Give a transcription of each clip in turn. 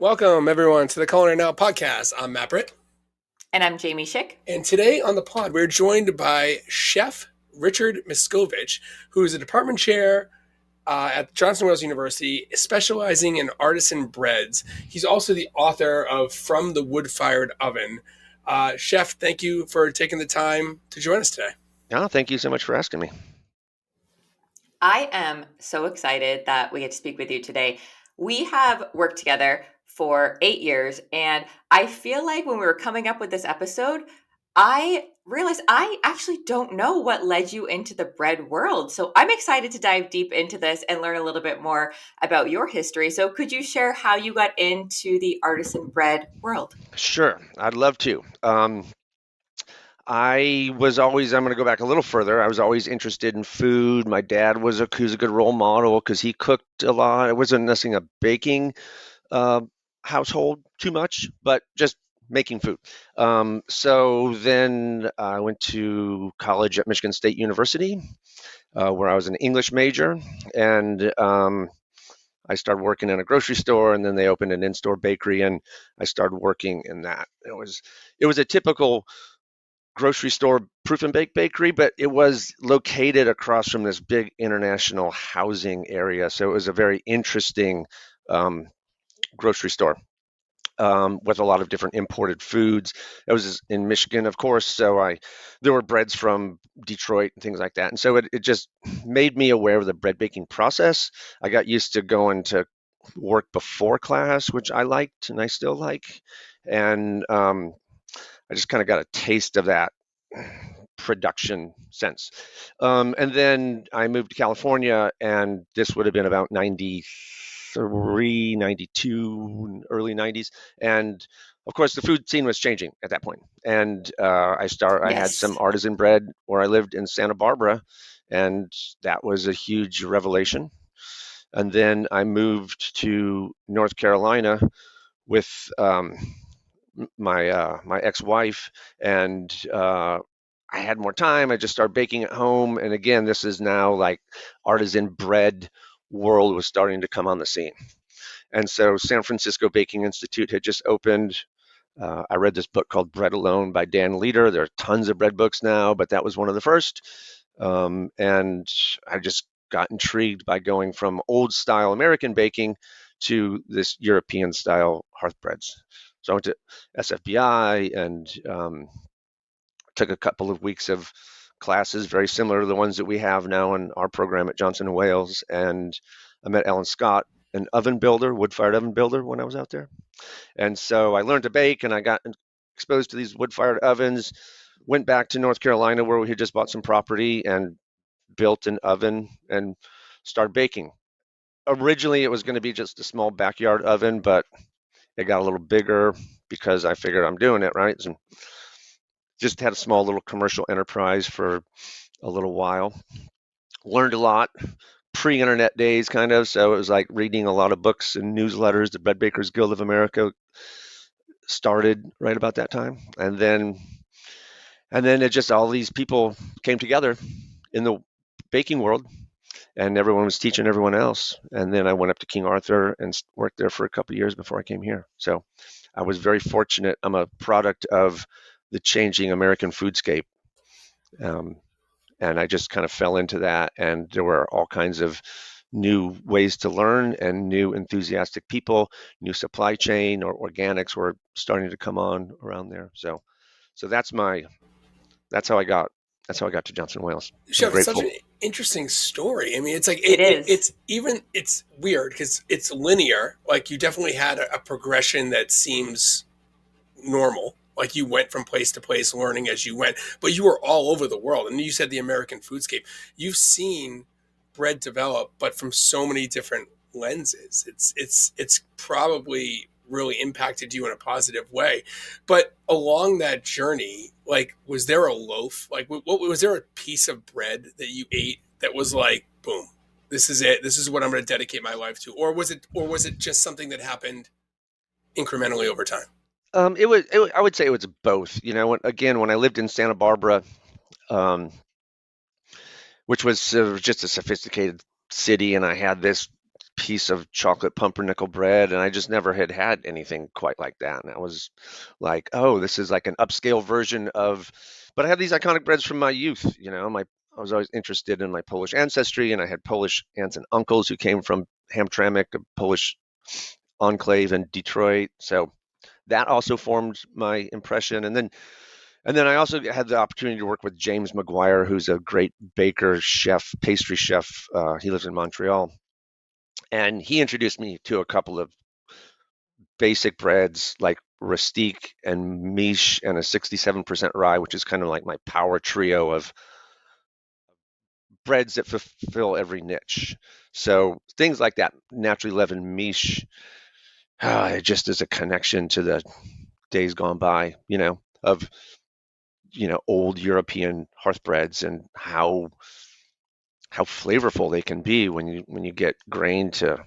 Welcome, everyone, to the Culinary Now podcast. I'm Matt Britt. And I'm Jamie Schick. And today on the pod, we're joined by Chef Richard Miscovich, who is a department chair at Johnson Wales University, specializing in artisan breads. He's also the author of From the Wood-Fired Oven. Chef, thank you for taking the time to join us today. Oh, thank you so much for asking me. I am so excited that we get to speak with you today. We have worked together for 8 years, and I feel like when we were coming up with this episode, I realized I actually don't know what led you into the bread world. So I'm excited to dive deep into this and learn a little bit more about your history. So could you share how you got into the artisan bread world? Sure, I'd love to. I'm going to go back a little further. I was always interested in food. My dad was he was a good role model because he cooked a lot. It wasn't necessarily a baking uh, household too much, but just making food. So then I went to college at Michigan State University, where I was an English major, and I started working in a grocery store, and then they opened an in-store bakery, and I started working in that. It was a typical grocery store proof and bake bakery, but it was located across from this big international housing area. So it was a very interesting um, grocery store with a lot of different imported foods. It was in Michigan, of course, so there were breads from Detroit and things like that. And so it just made me aware of the bread baking process. I got used to going to work before class, which I liked and I still like. And I just kind of got a taste of that production sense. And then I moved to California, and this would have been about 93, 92, early 90s. And of course, the food scene was changing at that point. And I had some Yes. artisan bread where I lived in Santa Barbara, and that was a huge revelation. And then I moved to North Carolina with my ex-wife, and I had more time. I just started baking at home, and again, this is now like artisan bread world was starting to come on the scene. And so San Francisco Baking Institute had just opened. I read this book called Bread Alone by Dan Leader. There are tons of bread books now, but that was one of the first. And I just got intrigued by going from old style American baking to this European style hearth breads. So I went to SFBI and took a couple of weeks of classes very similar to the ones that we have now in our program at Johnson & Wales. And I met Ellen Scott, an oven builder, wood-fired oven builder, when I was out there. And so I learned to bake, and I got exposed to these wood-fired ovens, went back to North Carolina where we had just bought some property and built an oven and started baking. Originally, it was going to be just a small backyard oven, but it got a little bigger because I figured I'm doing it, right? So just had a small little commercial enterprise for a little while. Learned a lot, pre-internet days kind of, so it was like reading a lot of books and newsletters. The Bread Bakers Guild of America started right about that time. And then it just all these people came together in the baking world, and everyone was teaching everyone else. And then I went up to King Arthur and worked there for a couple of years before I came here. So I was very fortunate. I'm a product of the changing American foodscape. Um, and I just kind of fell into that. And there were all kinds of new ways to learn and new enthusiastic people, new supply chain or organics were starting to come on around there. So that's how I got that's how I got to Johnson Wales. I'm Chef, it's such grateful. an interesting story. I mean, it's like It is. it's weird because it's linear. Like you definitely had a progression that seems normal. Like you went from place to place learning as you went, but you were all over the world. And you said the American foodscape. You've seen bread develop, but from so many different lenses. It's probably really impacted you in a positive way. But along that journey, like was there a loaf? Like what was there a piece of bread that you ate that was like, boom, this is it. This is what I'm going to dedicate my life to. Or was it just something that happened incrementally over time? I would say it was both. When I lived in Santa Barbara, um, which was just a sophisticated city, and I had this piece of chocolate pumpernickel bread, and I just never had anything quite like that. And I was like, oh, this is like an upscale version of. But I had these iconic breads from my youth. I was always interested in my Polish ancestry, and I had Polish aunts and uncles who came from Hamtramck, a Polish enclave in Detroit. So that also formed my impression. And then I also had the opportunity to work with James McGuire, who's a great baker, chef, pastry chef. He lives in Montreal, and he introduced me to a couple of basic breads like rustique and miche and a 67% rye, which is kind of like my power trio of breads that fulfill every niche. So things like that, naturally leavened miche, it just is a connection to the days gone by, of old European hearth breads and how flavorful they can be when you get grain to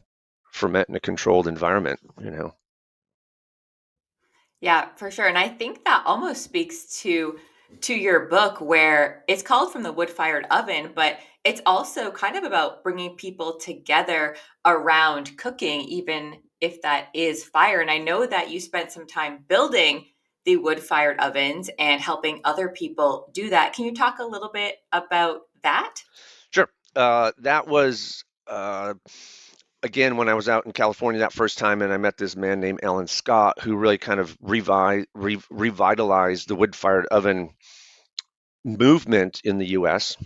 ferment in a controlled environment. Yeah, for sure. And I think that almost speaks to your book where it's called From the Wood-Fired Oven, but it's also kind of about bringing people together around cooking, even if that is fire. And I know that you spent some time building the wood-fired ovens and helping other people do that. Can you talk a little bit about that? Sure. That was again when I was out in California that first time, and I met this man named Alan Scott, who really kind of revitalized the wood-fired oven movement in the U.S.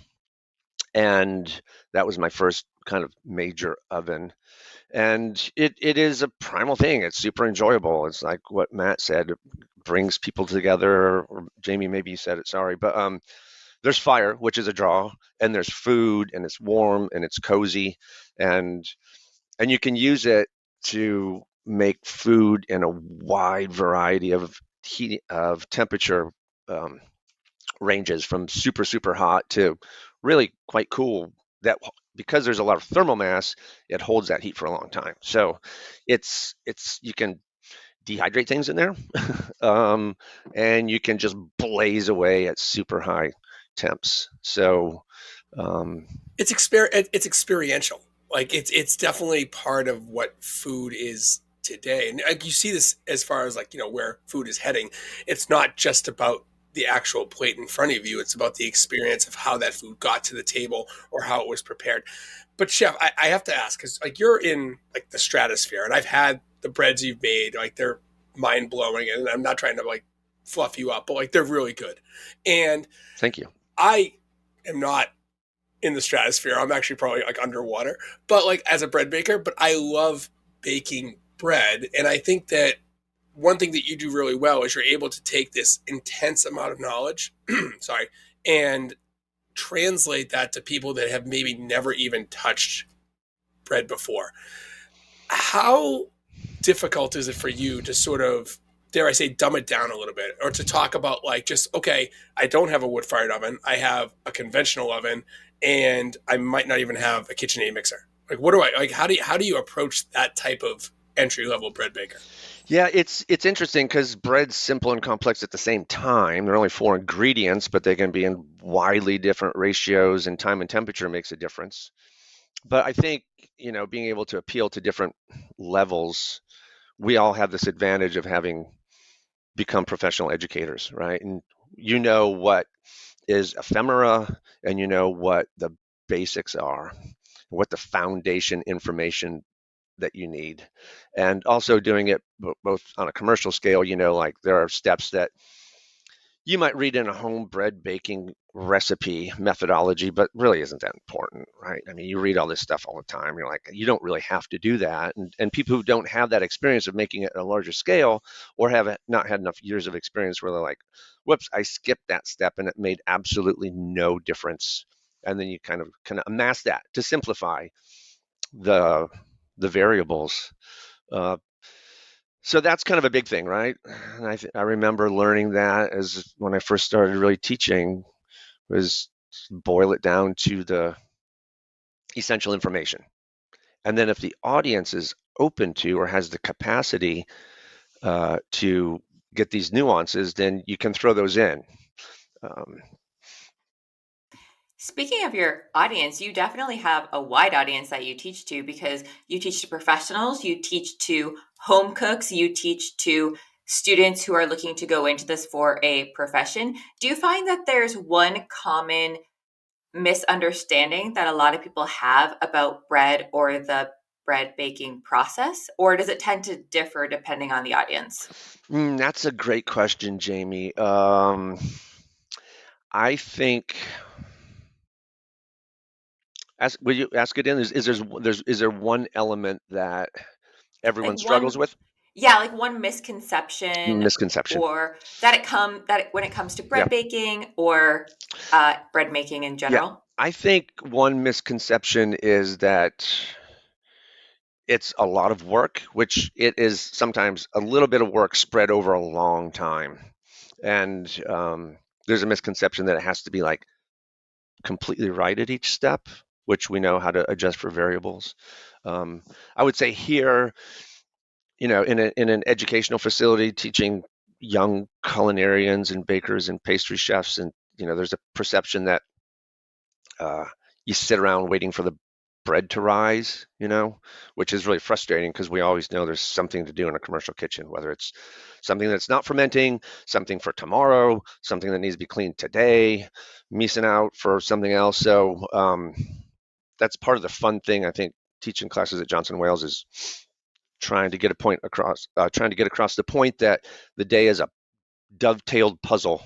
And that was my first kind of major oven. And it is a primal thing. It's super enjoyable. It's like what Matt said, it brings people together. Or Jamie, maybe you said it. Sorry, but there's fire, which is a draw, and there's food, and it's warm, and it's cozy, and you can use it to make food in a wide variety of heat of temperature um, ranges, from super super hot to really quite cool. That because there's a lot of thermal mass, it holds that heat for a long time. So it's you can dehydrate things in there, um, and you can just blaze away at super high temps. So um, It's experiential. Like it's definitely part of what food is today, and like you see this as far as like where food is heading. It's not just about the actual plate in front of you. It's about the experience of how that food got to the table or how it was prepared. But chef, I have to ask because like you're in like the stratosphere, and I've had the breads you've made. Like they're mind blowing, and I'm not trying to like fluff you up, but like they're really good. And Thank you. I am not in the stratosphere. I'm actually probably like underwater, but like as a bread baker, but I love baking bread. And I think that one thing that you do really well is you're able to take this intense amount of knowledge, sorry, and translate that to people that have maybe never even touched bread before. How difficult is it for you to sort of, dare I say, dumb it down a little bit, or to talk about like just okay, I don't have a wood fired oven, I have a conventional oven, and I might not even have a KitchenAid mixer. Like, what do I like? How do you approach that type of entry level bread baker? Yeah, it's interesting because bread's simple and complex at the same time. There are only four ingredients, but they can be in widely different ratios, and time and temperature makes a difference. But I think, being able to appeal to different levels, we all have this advantage of having become professional educators, right? And you know what is ephemera, and you know what the basics are, what the foundation information that you need, and also doing it both on a commercial scale. Like there are steps that you might read in a home bread baking recipe methodology, but really isn't that important, right? I mean, you read all this stuff all the time. You're like, you don't really have to do that. And people who don't have that experience of making it at a larger scale, or have not had enough years of experience, where they're like, whoops, I skipped that step and it made absolutely no difference. And then you kind of amass that to simplify the the variables. Uh, so that's kind of a big thing, right? And I remember learning that as when I first started really teaching, was boil it down to the essential information. And then if the audience is open to or has the capacity to get these nuances, then you can throw those in. Um, Speaking of your audience, you definitely have a wide audience that you teach to because you teach to professionals, you teach to home cooks, you teach to students who are looking to go into this for a profession. Do you find that there's one common misunderstanding that a lot of people have about bread or the bread baking process, or does it tend to differ depending on the audience? That's a great question, Jamie. I think will you ask it in? Is there one element that Like everyone struggles one with? Yeah, like one misconception Misconception. or that when it comes to Yeah. bread baking or bread making in Yeah. general. I think one misconception is that it's a lot of work, which it is sometimes a little bit of work spread over a long time. And there's a misconception that it has to be like completely right at each step, which we know how to adjust for variables. Um, I would say here, in an educational facility teaching young culinarians and bakers and pastry chefs, and there's a perception that uh, you sit around waiting for the bread to rise, which is really frustrating because we always know there's something to do in a commercial kitchen, whether it's something that's not fermenting, something for tomorrow, something that needs to be cleaned today, measing out for something else. So that's part of the fun thing, I think, teaching classes at Johnson Wales is trying to get across the point that the day is a dovetailed puzzle,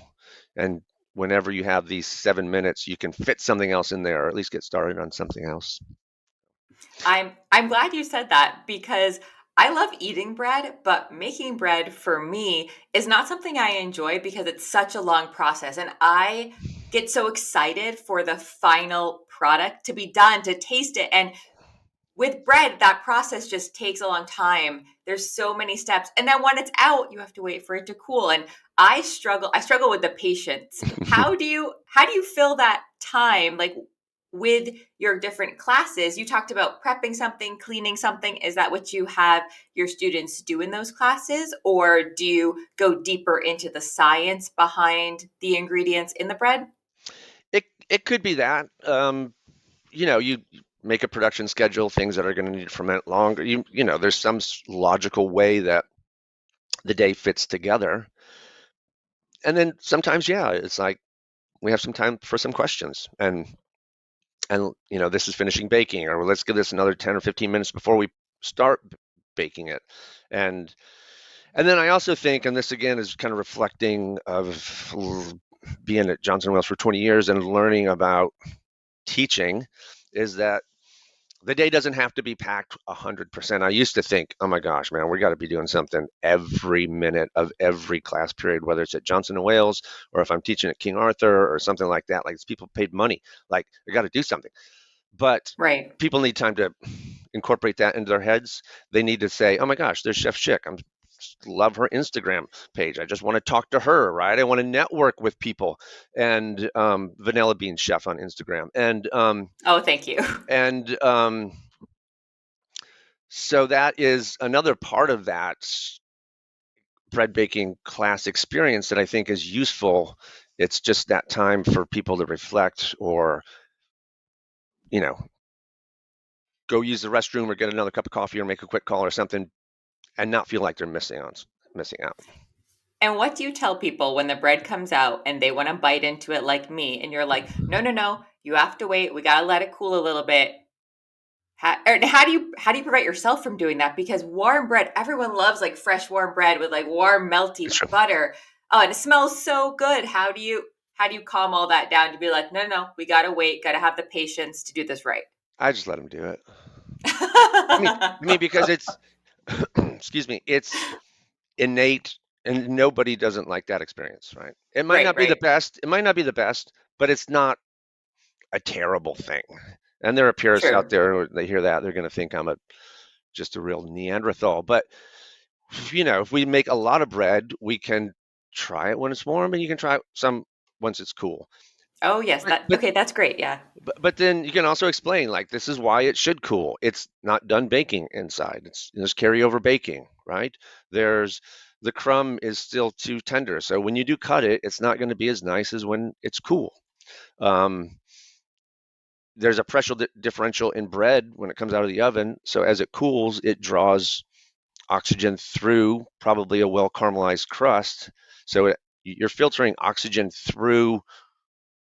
and whenever you have these 7 minutes, you can fit something else in there, or at least get started on something else. I'm glad you said that because I love eating bread, but making bread for me is not something I enjoy because it's such a long process and I get so excited for the final product to be done, to taste it. And with bread, that process just takes a long time. There's so many steps. And then when it's out, you have to wait for it to cool. And I struggle with the patience. How do you fill that time like with your different classes? You talked about prepping something, cleaning something. Is that what you have your students do in those classes? Or do you go deeper into the science behind the ingredients in the bread? It could be that. You make a production schedule, things that are going to need to ferment longer. There's some logical way that the day fits together. And then sometimes, yeah, it's like we have some time for some questions, and this is finishing baking, or let's give this another 10 or 15 minutes before we start baking it. And then I also think, and this again is kind of reflecting of being at Johnson Wales for 20 years and learning about teaching, is that the day doesn't have to be packed 100%. I used to think, oh my gosh, man, we got to be doing something every minute of every class period, whether it's at Johnson and Wales or if I'm teaching at King Arthur or something like that. Like, people paid money, like they got to do something. But Right. people need time to incorporate that into their heads. They need to say, oh my gosh, there's Chef Chick. I love her Instagram page. I just want to talk to her, right? I want to network with people. And Vanilla Bean Chef on Instagram. Oh, thank you. And so that is another part of that bread baking class experience that I think is useful. It's just that time for people to reflect, or you know go use the restroom or get another cup of coffee or make a quick call or something, and not feel like they're missing out. And what do you tell people when the bread comes out and they want to bite into it like me? And you're like, no, no, no, you have to wait. We got to let it cool a little bit. How do you prevent yourself from doing that? Because warm bread, everyone loves like fresh warm bread with like warm melty Sure. butter. Oh, and it smells so good. How do you calm all that down to be like, no, no, no, we got to wait, got to have the patience to do this right? I just let them do it. Because it's excuse me, it's innate, and nobody doesn't like that experience, right? It might Right, not be the right. best. It might not be the best, but it's not a terrible thing. And there are purists out True. there, they hear that, they're going to think I'm just a real Neanderthal. But if we make a lot of bread, we can try it when it's warm, and you can try it some once it's cool. Oh, yes. But That but okay, that's great. Yeah. but then you can also explain, like, this is why it should cool. It's not done baking inside. There's carryover baking, right? There's the crumb is still too tender, so when you do cut it, it's not going to be as nice as when it's cool. Um, there's a pressure differential in bread when it comes out of the oven. So as it cools, it draws oxygen through probably a well caramelized crust. So you're filtering oxygen through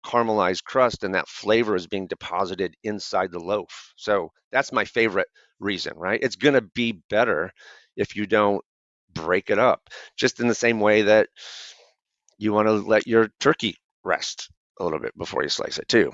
caramelized crust, and that flavor is being deposited inside the loaf. So that's my favorite reason, right? It's going to be better if you don't break it up, just in the same way that you want to let your turkey rest a little bit before you slice it too.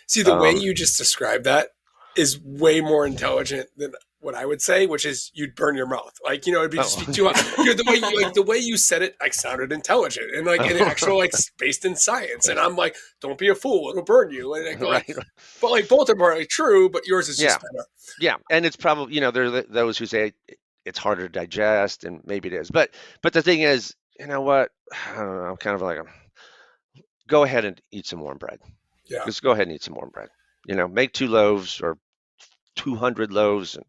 See, the way Um, you just described that is way more intelligent than what I would say, which is you'd burn your mouth. Like, it'd be just be too hot. oh, The way you said it, like sounded intelligent and like an actual like based in science. And I'm like, don't be a fool, it'll burn you. And right. but like both of them are like true, but yours is Yeah. just better. Yeah. And it's probably, there are those who say it's harder to digest, and maybe it is. But the thing is, you know what? I don't know. I'm kind of like, go ahead and eat some warm bread. Yeah. Just go ahead and eat some warm bread. Make 2 loaves or 200 loaves and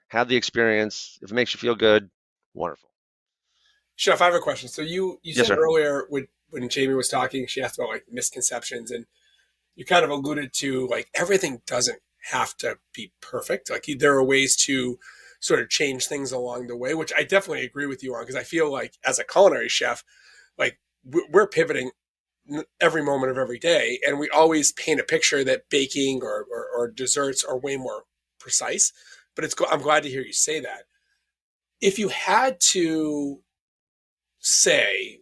have the experience. If it makes you feel good, wonderful. Chef, I have a question. So you Yes, said sir. earlier when Jamie was talking, she asked about like misconceptions, and you kind of alluded to like everything doesn't have to be perfect. Like there are ways to sort of change things along the way, which I definitely agree with you on because I feel like as a culinary chef, like we're pivoting every moment of every day, and we always paint a picture that baking or desserts are way more precise. But I'm glad to hear you say that. If you had to say,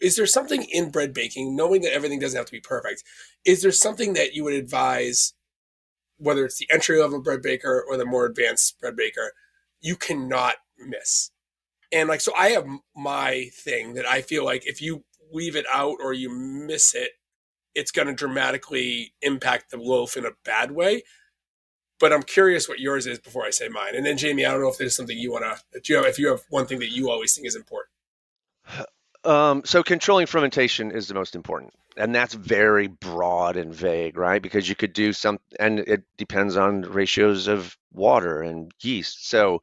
is there something in bread baking, knowing that everything doesn't have to be perfect, is there something that you would advise, whether it's the entry level bread baker or the more advanced bread baker, you cannot miss? And like, so I have my thing that I feel like if you leave it out or you miss it, it's going to dramatically impact the loaf in a bad way. But I'm curious what yours is before I say mine. And then Jamie, I don't know if there's something you want to, if you have one thing that you always think is important. So controlling fermentation is the most important, and that's very broad and vague, right? Because you could do some, and it depends on ratios of water and yeast. So,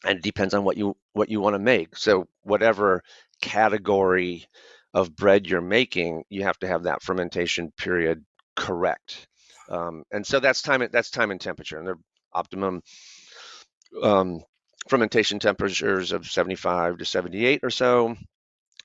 and it depends on what you want to make. So, whatever category of bread you're making, you have to have that fermentation period correct. And so that's time and temperature, and they're optimum um, fermentation temperatures of 75 to 78 or so.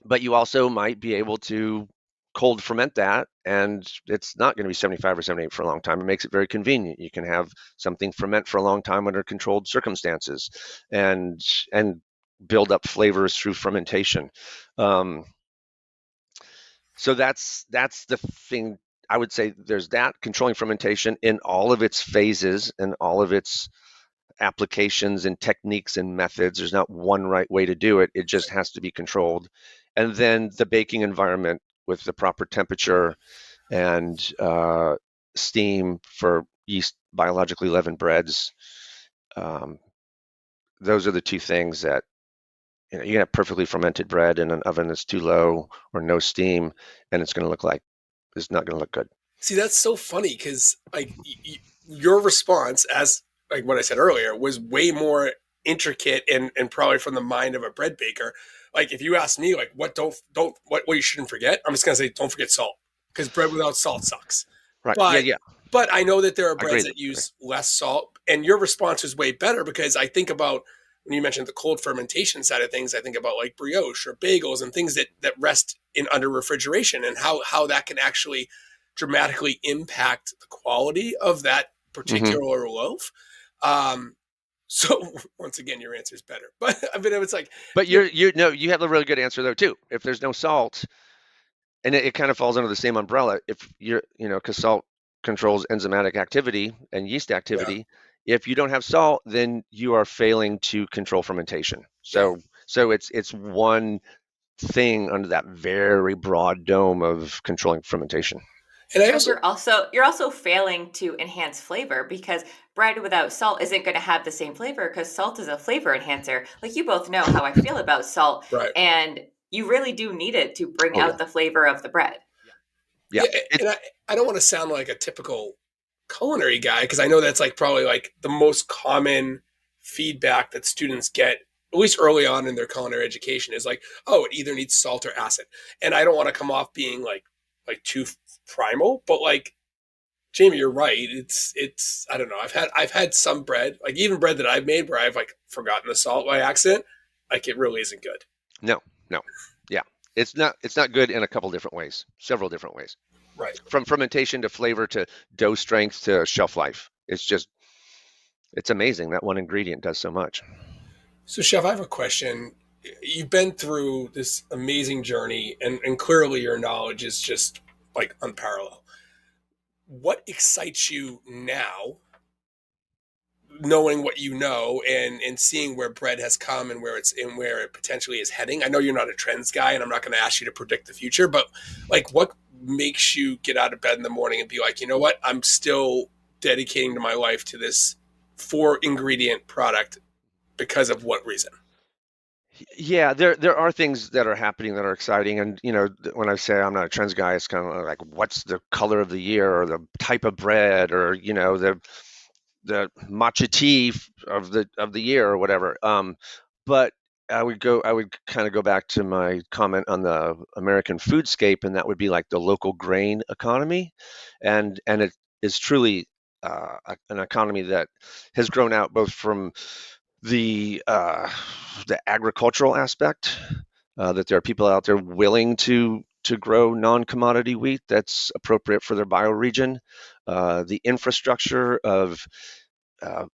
But you also might be able to cold ferment that, and it's not going to be 75 or 78 for a long time. It makes it very convenient. You can have something ferment for a long time under controlled circumstances, and and build up flavors through fermentation. Um, so that's the thing. I would say there's that controlling fermentation in all of its phases and all of its applications and techniques and methods. There's not one right way to do it. It just has to be controlled. And then the baking environment with the proper temperature and steam for yeast biologically leavened breads. Um, those are the two things that you can have perfectly fermented bread in an oven that's too low or no steam, and it's going to look like it's not going to look good. See, that's so funny because like your response, as like what I said earlier, was way more intricate and probably from the mind of a bread baker. Like if you ask me, like what you shouldn't forget, I'm just gonna say don't forget salt because bread without salt sucks. Right? Yeah, But yeah. but I know that there are I agree. breads that use less salt, and your response is way better because I think about when you mentioned the cold fermentation side of things, I think about like brioche or bagels and things that rest in under refrigeration and how that can actually dramatically impact the quality of that Mm-hmm. particular loaf. Um, so once again, your answer is better, but I mean, it's like, But you you have a really good answer though too. If there's no salt, and it kind of falls under the same umbrella. If because salt controls enzymatic activity and yeast yeah, activity. If you don't have salt, then you are failing to control fermentation. yeah. So it's one thing under that very broad dome of controlling fermentation. And I And also, you're also failing to enhance flavor because bread without salt isn't going to have the same flavor because salt is a flavor enhancer. Like you both know how I feel about salt, right. and you really do need it to bring Oh yeah, out the flavor of the bread. yeah. Yeah. It And I don't want to sound like a typical culinary guy because I know that's like probably like the most common feedback that students get, at least early on in their culinary education, is like, oh, it either needs salt or acid. And I don't want to come off being like too primal, but like Jamie, you're right. It's I don't know. I've had some bread, like even bread that I've made where I've like forgotten the salt by accident. Like it really isn't good. No, no, yeah, it's not good in a couple different ways, several different ways, Right. from fermentation to flavor to dough strength to shelf life. It's amazing that one ingredient does so much. So, Chef, I have a question. You've been through this amazing journey, and clearly your knowledge is just like unparalleled. What excites you now, knowing what you know and seeing where bread has come and where it potentially is heading? I know you're not a trends guy, and I'm not going to ask you to predict the future, but like, what makes you get out of bed in the morning and be like, you know what, I'm still dedicating to my life to this four ingredient product because of what reason? Yeah, there are things that are happening that are exciting, and when I say I'm not a trends guy, it's kind of like what's the color of the year or the type of bread or the matcha tea of the year or whatever. But I would kind of go back to my comment on the American foodscape, and that would be like the local grain economy, and it is truly an economy that has grown out both from the uh, the agricultural aspect, that there are people out there willing to grow non-commodity wheat that's appropriate for their bioregion, the infrastructure of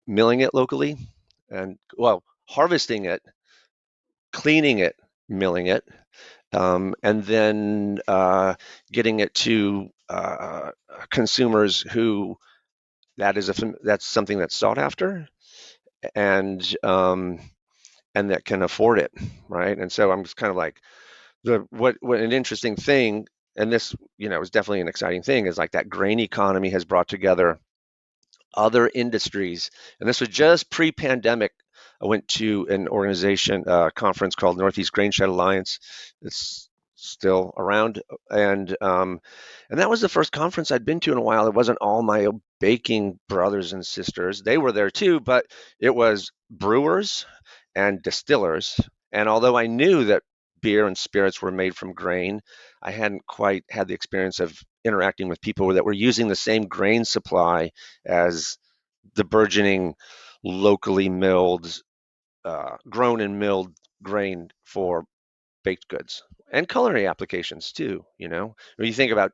milling it locally, and well, harvesting it, cleaning it, milling it, and then getting it to consumers who that's something that's sought after, and um, and that can afford it, right? And so I'm just kind of like what an interesting thing, and this is definitely an exciting thing, is like that grain economy has brought together other industries. And this was just pre-pandemic. I went to an organization conference called Northeast Grain Shed Alliance. It's still around, and that was the first conference I'd been to in a while. It wasn't all my baking brothers and sisters; they were there too, but it was brewers and distillers. And although I knew that beer and spirits were made from grain, I hadn't quite had the experience of interacting with people that were using the same grain supply as the burgeoning locally milled, grown and milled grain for baked goods and culinary applications too. When you think about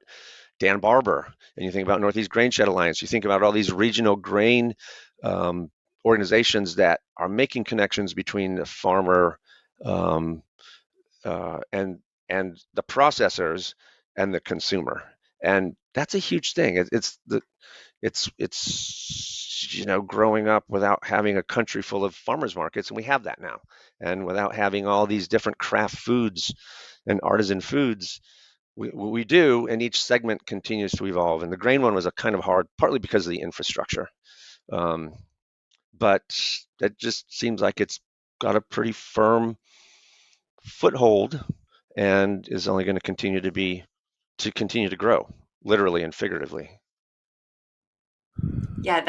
Dan Barber and you think about Northeast Grain Shed Alliance, you think about all these regional grain um, organizations that are making connections between the farmer, um, and the processors and the consumer, and that's a huge thing. It's growing up without having a country full of farmers markets, and we have that now, and without having all these different craft foods and artisan foods, we do, and each segment continues to evolve. And the grain one was a kind of hard, partly because of the infrastructure, um, but it just seems like it's got a pretty firm foothold and is only going to continue to grow, literally and figuratively. Yeah,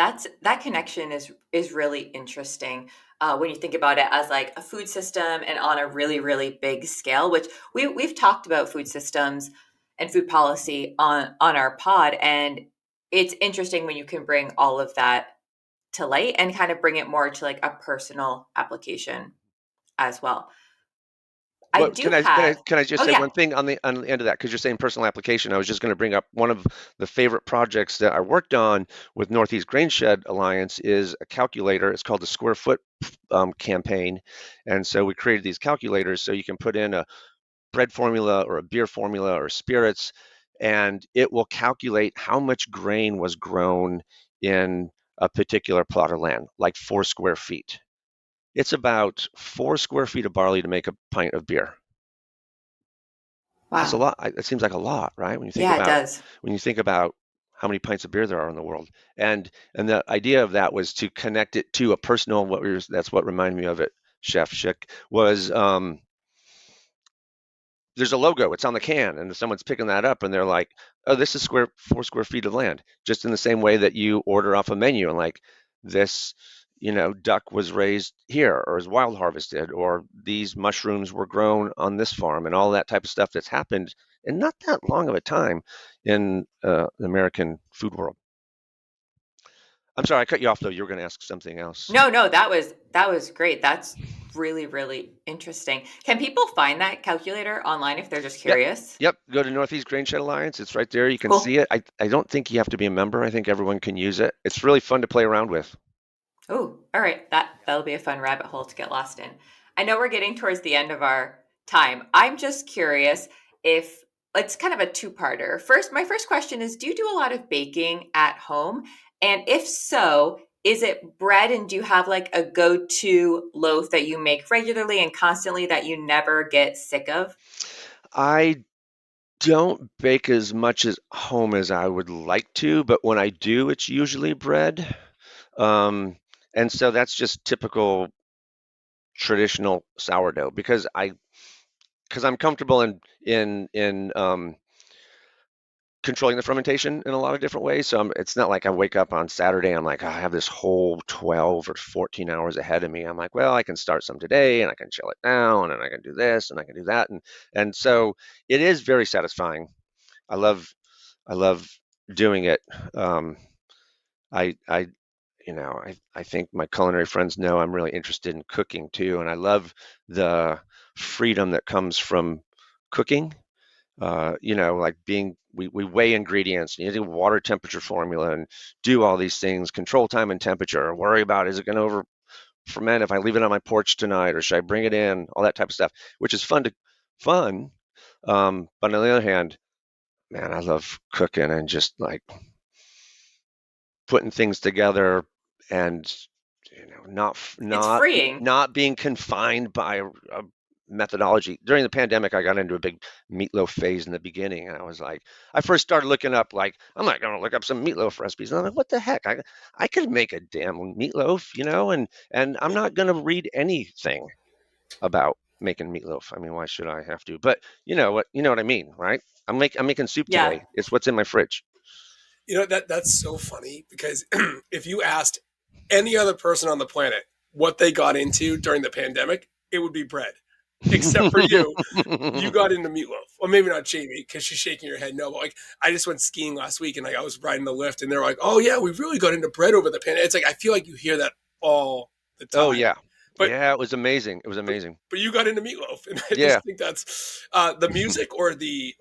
that connection is really interesting when you think about it as like a food system and on a really really big scale. Which we've talked about food systems and food policy on our pod, and it's interesting when you can bring all of that to light and kind of bring it more to like a personal application as well. I What do can I have. can I just Oh say yeah. one thing on the end of that? Because you're saying personal application, I was just going to bring up one of the favorite projects that I worked on with Northeast Grain Shed Alliance is a calculator. It's called the Square Foot campaign, and so we created these calculators so you can put in a bread formula or a beer formula or spirits, and it will calculate how much grain was grown in a particular plot of land, like 4 square feet. It's about 4 square feet of barley to make a pint of beer. That's a Wow. lot. It seems like a lot, right? Yeah, it does. When you think about how many pints of beer there are in the world, and the idea of that was to connect it to a personal. That's what reminded me of it, Chef Schick, was there's a logo, it's on the can, and someone's picking that up and they're like, oh, this is 4 square feet of land, just in the same way that you order off a menu and like this, duck was raised here or is wild harvested, or these mushrooms were grown on this farm, and all that type of stuff that's happened in not that long of a time in the American food world. I'm sorry, I cut you off though. You were going to ask something else. No, no, that was great. That's really, really interesting. Can people find that calculator online if they're just Yep. curious? Yep. Go to Northeast Grain Shed Alliance. It's right there. You can see Cool. it. I don't think you have to be a member. I think everyone can use it. It's really fun to play around with. Oh, all right. That'll be a fun rabbit hole to get lost in. I know we're getting towards the end of our time. I'm just curious if it's kind of a two-parter. First, my first question is, do you do a lot of baking at home? And if so, is it bread and do you have like a go-to loaf that you make regularly and constantly that you never get sick of? I don't bake as much as home as I would like to, but when I do, it's usually bread. Um, and so that's just typical traditional sourdough because I'm comfortable in controlling the fermentation in a lot of different ways. So it's not like I wake up on Saturday and I'm like, "Oh, I have this whole 12 or 14 hours ahead of me." I'm like, well, I can start some today and I can chill it down and I can do this and I can do that. And so it is very satisfying. I love I love doing it. Um, I I think my culinary friends know I'm really interested in cooking too, and I love the freedom that comes from cooking. Like we weigh ingredients, you do water temperature formula and do all these things, control time and temperature, worry about is it going to over ferment if I leave it on my porch tonight or should I bring it in, all that type of stuff, which is fun. But on the other hand, man, I love cooking and just like putting things together and not It's freeing. not being confined by a methodology. During the pandemic, I got into a big meatloaf phase in the beginning, and I was like, I first started looking up like I'm not going to look up some meatloaf recipes, and I'm like, what the heck? I could make a damn meatloaf, and I'm not going to read anything about making meatloaf. I mean, why should I have to? But you know what I mean, right? I'm making soup Yeah. today. It's what's in my fridge. That's so funny because if you asked any other person on the planet what they got into during the pandemic, it would be bread. Except for you, you got into meatloaf. Well, maybe not Jamie because she's shaking her head no. But like, I just went skiing last week and like I was riding the lift and they're like, "Oh yeah, we really got into bread over the pandemic." It's like I feel like you hear that all the Oh time. yeah. But Yeah, it was amazing. It was but amazing. but you got into meatloaf, and I Yeah. just think that's the music or the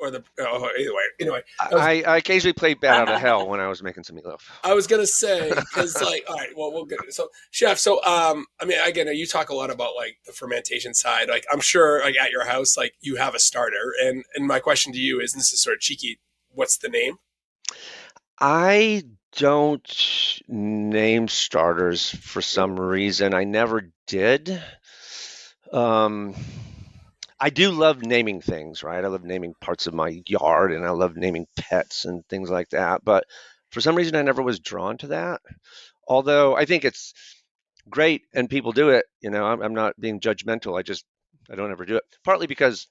anyway. I was I occasionally played Bat Out of Hell when I was making some meatloaf. I was gonna say because like all right, well we'll get it. So chef, so I mean again you talk a lot about like the fermentation side. Like I'm sure like at your house like you have a starter, and my question to you is, and this is sort of cheeky, what's the name? I don't name starters for some reason. I never did. Um, I do love naming things, right? I love naming parts of my yard and I love naming pets and things like that. But for some reason, I never was drawn to that. Although I think it's great and people do it. I'm not being judgmental. I don't ever do it. Partly because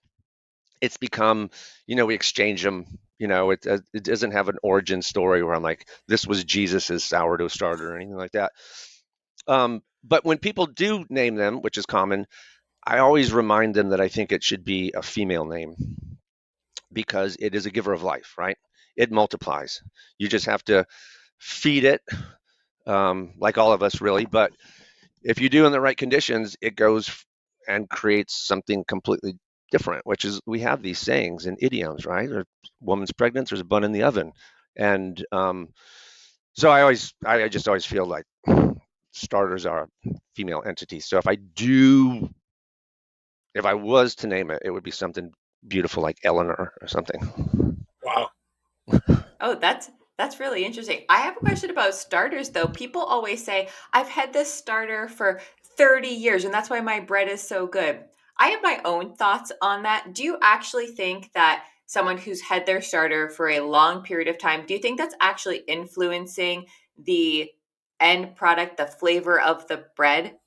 it's become, we exchange them. It doesn't have an origin story where I'm like, this was Jesus's sourdough starter or anything like that. But when people do name them, which is common, I always remind them that I think it should be a female name because it is a giver of life, right? It multiplies. You just have to feed it, like all of us, really. But if you do in the right conditions, it goes and creates something completely different, which is we have these sayings and idioms, right? A woman's pregnant, there's a bun in the oven. And so I just always feel like starters are female entities. So if I was to name it, it would be something beautiful like Eleanor or something. Wow. Oh, that's really interesting. I have a question about starters though. People always say, "I've had this starter for 30 years and that's why my bread is so good." I have my own thoughts on that. Do you actually think that someone who's had their starter for a long period of time, do you think that's actually influencing the end product, the flavor of the bread?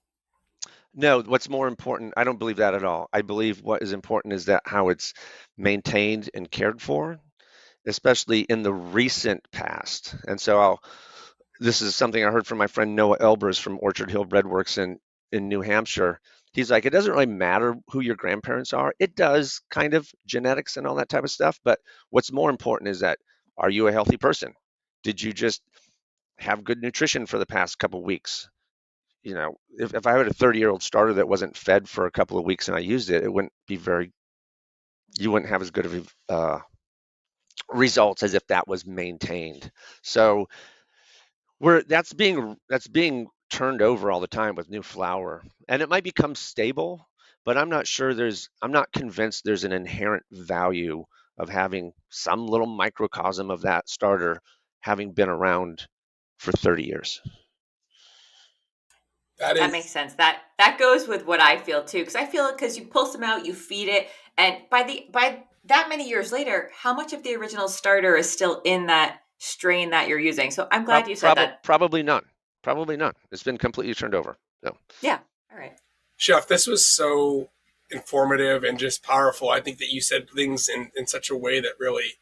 No, what's more important, I don't believe that at all. I believe what is important is that how it's maintained and cared for, especially in the recent past. And so this is something I heard from my friend Noah Elbers from Orchard Hill Breadworks in New Hampshire. He's like, it doesn't really matter who your grandparents are. It does kind of genetics and all that type of stuff. But what's more important is that are you a healthy person? Did you just have good nutrition for the past couple of weeks. If I had a 30-year-old starter that wasn't fed for a couple of weeks and I used it, it wouldn't be very, you wouldn't have as good of results as if that was maintained. So that's being turned over all the time with new flour, and it might become stable, but I'm not convinced there's an inherent value of having some little microcosm of that starter having been around for 30 years. That That makes is sense. That goes with what I feel too, because I feel because you pull some out, you feed it, and by that many years later, how much of the original starter is still in that strain that you're using? So I'm glad you said that. Probably none. Probably none. It's been completely turned over. So, Yeah. All right. Chef, this was so informative and just powerful. I think that you said things in such a way that really,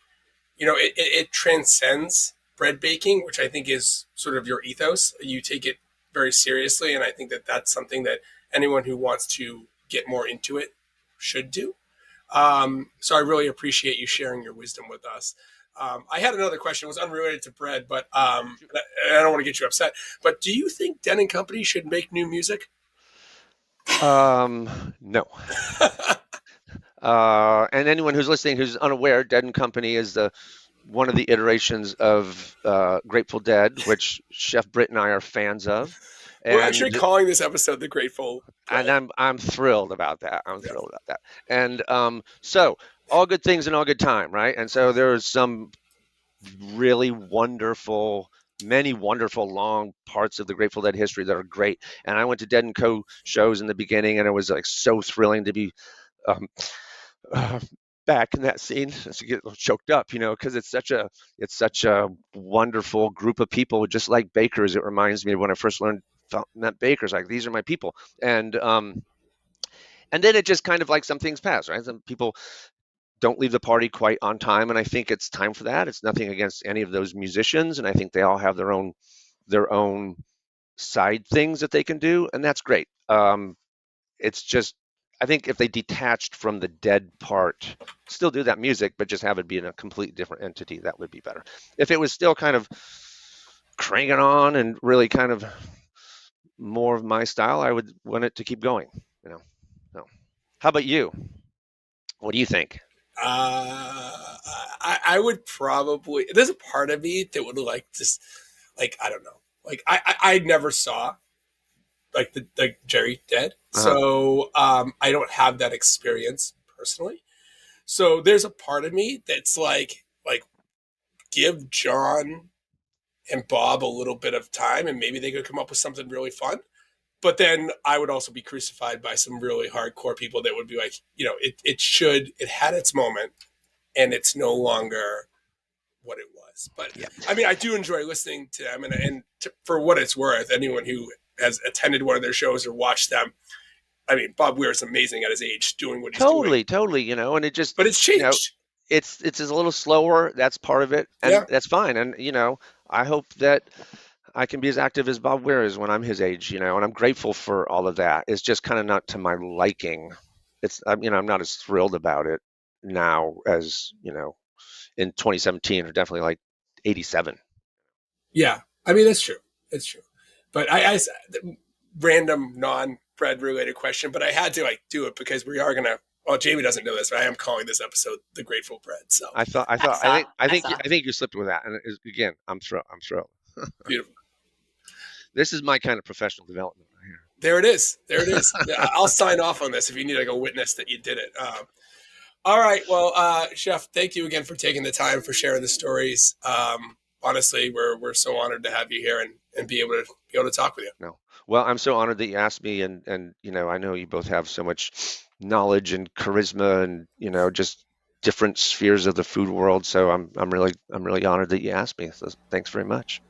it transcends bread baking, which I think is sort of your ethos. You take it very seriously, and I think that that's something that anyone who wants to get more into it should do. So I really appreciate you sharing your wisdom with us. I had another question. It was unrelated to bread, but I don't want to get you upset. But do you think Den and Company should make new music? no. And anyone who's listening who's unaware, Dead and Company is one of the iterations of Grateful Dead, which Chef Britt and I are fans of, We're actually and calling this episode "The Grateful and Bread." I'm thrilled about that. I'm Yeah. thrilled about that. And so all good things in all good time, right? And so there's some really wonderful, many wonderful long parts of the Grateful Dead history that are great. And I went to Dead and Co shows in the beginning, and it was like so thrilling to be um, uh, back in that scene. To get choked up, because it's such a wonderful group of people, just like bakers. It reminds me of when I first met bakers. Like, these are my people, and then it just kind of, like, some things pass, right? Some people don't leave the party quite on time, and I think it's time for that. It's nothing against any of those musicians, and I think they all have their own side things that they can do, and that's great. It's just, I think if they detached from the Dead part, still do that music, but just have it be in a completely different entity, that would be better. If it was still kind of cranking on and really kind of more of my style, I would want it to keep going. You know. So, how about you? What do you think? I would probably. There's a part of me that would like just, like, I don't know. Like, I never saw like the Jerry dead, Uh-huh. so I don't have that experience personally. So there's a part of me that's like give John and Bob a little bit of time, and maybe they could come up with something really fun. But then I would also be crucified by some really hardcore people that would be like, it had its moment, and it's no longer what it was. But Yeah. I mean, I do enjoy listening to them, and for what it's worth, anyone who has attended one of their shows or watched them, I mean, Bob Weir is amazing at his age doing what he's doing, Totally, totally, and it just, but it's you know, changed. it's a little slower. That's part of it, and Yeah, that's fine. And I hope that I can be as active as Bob Weir is when I'm his age, and I'm grateful for all of that. It's just kind of not to my liking. I'm not as thrilled about it now as, in 2017, or definitely like 87. yeah. I mean, that's true. It's true. But random non-bread related question, but I had to like do it because we are gonna. Well, Jamie doesn't know this, but I am calling this episode "The Grateful Bread." So I saw. I saw. I think you slipped with that. And again, I'm thrilled. I'm thrilled. beautiful. This is my kind of professional development right here. There it is. There it is. Yeah, I'll sign off on this if you need like a witness that you did it. All right. Well, Chef, thank you again for taking the time for sharing the stories. Honestly, we're so honored to have you here and be able to talk with you. No. Well, I'm so honored that you asked me, and I know you both have so much knowledge and charisma, and just different spheres of the food world. So I'm really honored that you asked me. So thanks very much.